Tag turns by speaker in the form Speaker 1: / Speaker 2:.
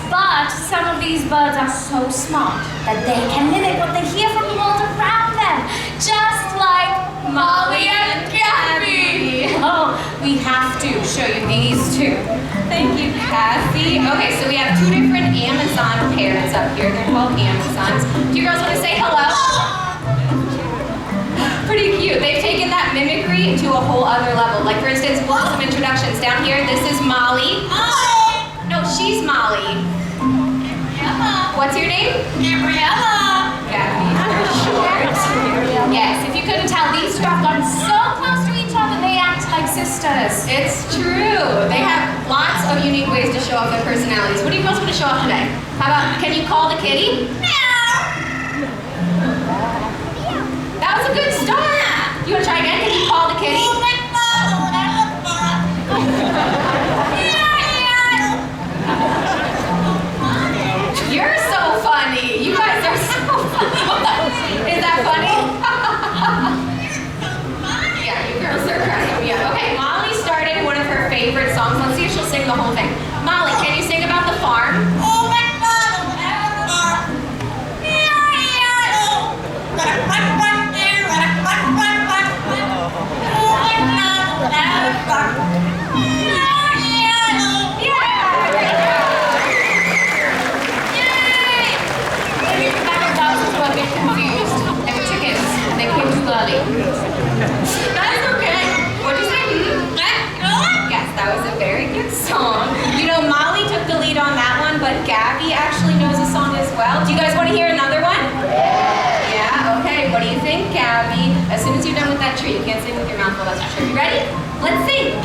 Speaker 1: but some of these birds are so smart that they can mimic what they hear from the world around them, just like Molly and Gabby. Oh, we have to show you these two.
Speaker 2: Thank you, Cassie. Okay, so we have two different Amazon parrots up here. They're called Amazons. Do you girls want to say hello? Pretty cute. They've taken that mimicry to a whole other level. Like, for instance, we'll have some introductions. Down here, this is Molly. No, she's Molly. What's your name?
Speaker 1: Gabriella.
Speaker 2: Gabby, for short.
Speaker 1: Yes, if you couldn't tell, these two have gotten so close to each other, they act like sisters.
Speaker 2: It's true. They have lots of unique ways to show off their personalities. What do you girls want to show off today? How about, can you call the kitty? That was a good start. You want to try again? Can you call the kitty? You're so funny. You guys are so funny. Is that funny? Yeah, you girls are cracking me up. Okay, Molly started one of her favorite songs. Let's see if she'll sing the whole thing. Molly, can you sing about the farm? That's okay. What'd you say? Yes, that was a very good song. You know, Molly took the lead on that one, but Gabby actually knows a song as well. Do you guys want to hear another one? Yeah, okay. What do you think, Gabby? As soon as you're done with that tree, you can't sing with your mouth full, that's for sure. You ready? Let's sing.